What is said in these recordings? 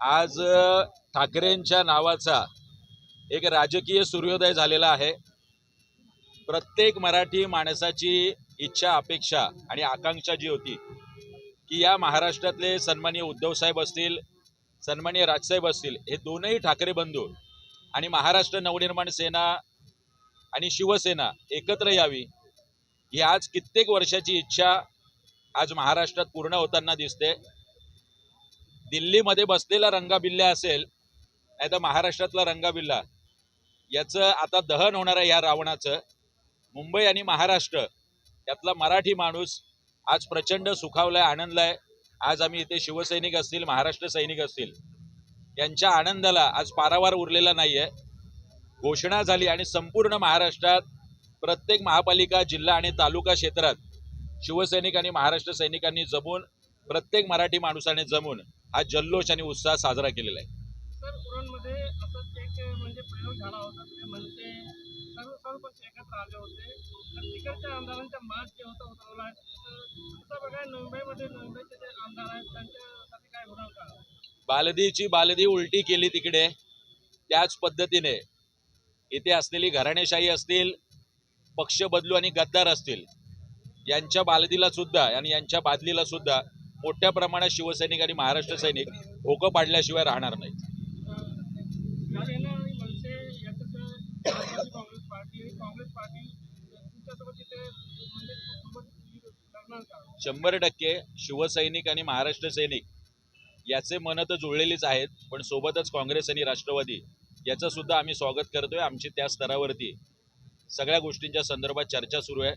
आज ठाकरेंच्या नावाचा एक राजकीय सूर्योदय झालेला आहे। प्रत्येक मराठी माणसाची इच्छा, अपेक्षा आणि आकांक्षा जी होती की या महाराष्ट्रातले सन्माननीय उद्धव साहेब असतील, सन्माननीय राजसाहेब असतील, हे दोनही ठाकरे बंधू आणि महाराष्ट्र नवनिर्माण सेना आणि शिवसेना एकत्र यावी, ही आज कित्येक वर्षाची इच्छा आज महाराष्ट्रात पूर्ण होताना दिसते। दिल्लीमध्ये बसलेला रंगाबिल्ला असेल, नाहीतर महाराष्ट्रातला रंगाबिल्ला, याचं आता दहन होणार आहे या रावणाचं। मुंबई आणि महाराष्ट्र यातला मराठी माणूस आज प्रचंड सुखावलाय, आनंदलाय। आज आम्ही इथे शिवसैनिक असतील, महाराष्ट्र सैनिक असतील, यांच्या आनंदाला आज पारावार उरलेला नाहीये। घोषणा झाली आणि संपूर्ण महाराष्ट्रात प्रत्येक महापालिका, जिल्हा आणि तालुका क्षेत्रात शिवसैनिक आणि महाराष्ट्र सैनिकांनी जमून, प्रत्येक मराठी माणसाने जमून हा जल्लोष आणि उत्साह साजरा केलेला आहे। सर, उरणमध्ये असंच एक म्हणजे प्रयोग झाला होता। ते म्हणजे सर्व पक्ष एकत्र आले होते, तर तिकडच्या आमदारांच्या मार्च जे होता उतरवला, तर असं बघा मुंबईचे जे आमदार आहेत त्यांच्यासाठी काय होणार का? बालदीची बालदी उलटी केली तिकडे, त्याच पद्धतीने इथे असलेली घराणेशाही असतील, पक्ष बदलू आणि गद्दार असतील, यांच्या बालदीला सुद्धा आणि यांच्या बादलीला सुद्धा मोठ्या प्रमाणात शिवसैनिक आणि महाराष्ट्र सैनिक भोकं पाडल्याशिवाय राहणार नाहीत। शिवसेना आणि मनसे याच्यात काँग्रेस पार्टी तुमच्यासोबत तिथे म्हणजे सोबत करणार का? 100% शिवसैनिक आणि महाराष्ट्र सैनिक याचे मन तर जुळलेलीच आहेत, पण सोबतच काँग्रेस आणि राष्ट्रवादी याचं सुद्धा आम्ही स्वागत करतोय। आमची त्या स्तरावरती सगळ्या गोष्टींच्या संदर्भात चर्चा सुरू आहे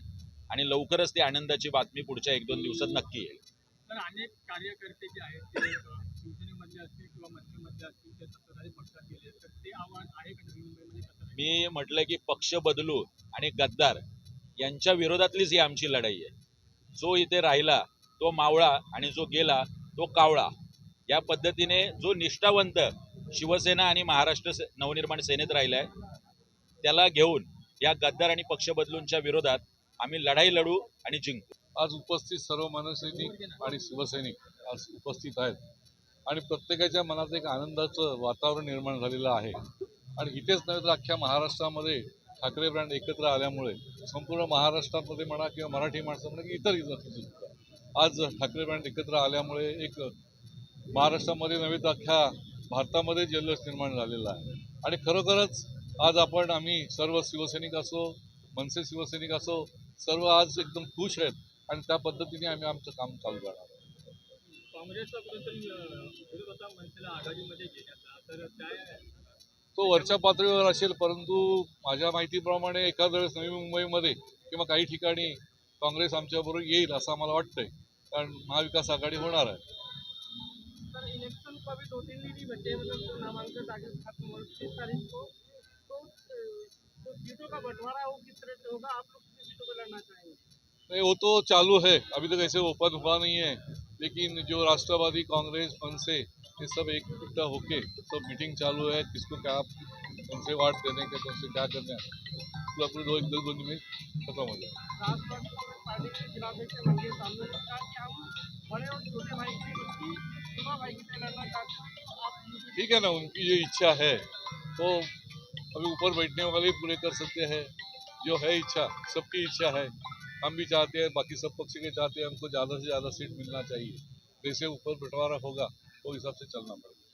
आणि लवकरच ती आनंदाची बातमी पुढच्या 1-2 दिवसात नक्की येईल। तर अनेक कार्यकर्ते जे आहेत ते शिवसेनेमधले असतील किंवा मनसेमधले असतील, ते सत्ताधारी पक्षात गेले, तर ते आव्हान आहे का नवी मुंबईमध्ये? मी म्हटलं की पक्ष बदलू आणि गद्दार यांच्या विरोधातलीच ही आमची लढाई आहे। जो इथे राहिला तो मावळा आणि जो गेला तो कावळा, या पद्धतीने जो निष्ठावंत शिवसेना आणि महाराष्ट्र नवनिर्माण सेनेत राहिलाय, त्याला घेऊन या गद्दार आणि पक्ष बदलूंच्या विरोधात आम्ही लढाई लढू आणि जिंकू। आज उपस्थित सर्व मनसैनिक आणि शिवसैनिक आज उपस्थित आहेत आणि प्रत्येकाच्या मनात एक आनंदाचं वातावरण निर्माण झालेलं आहे। आणि इथेच नव्हे तर अख्ख्या महाराष्ट्रामध्ये ठाकरे ब्रँड एकत्र आल्यामुळे संपूर्ण महाराष्ट्रामध्ये म्हणा किंवा मराठी माणसं म्हणा की इतर आज ठाकरे ब्रँड एकत्र आल्यामुळे एक महाराष्ट्रामध्ये नव्हे तर अख्ख्या भारतामध्ये जल्लोष निर्माण झालेला आहे। आणि खरोखरच आज आम्ही सर्व शिवसैनिक असो, मनसे शिवसैनिक असो, सर्व आज एकदम खुश आहेत आणि त्या पद्धतीने आम्ही आमचं काम चालू करणार। काँग्रेसचा कुठेतरी विरोध होता मनसेला आघाडीमध्ये घेण्याचा, तर काय तो वरच्या पातळीवर असेल, परंतु माझ्या माहितीप्रमाणे एखाद्या वेळेस नवी मुंबईमध्ये किंवा काही ठिकाणी काँग्रेस आमच्याबरोबर येईल असं आम्हाला वाटतंय, कारण महाविकास आघाडी होणार आहे। सर, इलेक्शन को अभी 2-3 दिन ही बचे, मतलब नामांकन दाखिल खत्म हो 30 तारीख को, तो सीटों का बंटवारा वो किस तरह से होगा? आप लोग किस सीटों पर लड़ना चाहेंगे? नहीं, वो तो चालू है, अभी तक ऐसे ओपन हुआ नहीं है, लेकिन जो राष्ट्रवादी, कांग्रेस, मनसे ये सब इकट्ठा होके सब मीटिंग चालू है, किसको क्या कौन से वार्ड देने के, कौन से क्या करना है, पूरा 2 दिन में खत्म हो जाए। राष्ट्रवादी कांग्रेस पार्टी के जिलाध्यक्ष मंगेश सामने ने कहा कि हम बड़े और छोटे भाई की उसकी सीमा भाई की तरह लड़ना चाहते हैं, तो आप ठीक है ना, उनकी जो इच्छा है तो अभी ऊपर बैठने वाले पूरे कर सकते हैं। जो है इच्छा, सबकी इच्छा है, हम भी चाहते हैं, बाकी सब पक्ष के चाहते हैं, हमको ज़्यादा से ज़्यादा सीट मिलना चाहिए। जैसे ऊपर बंटवारा होगा वो हिसाब से चलना पड़ेगा।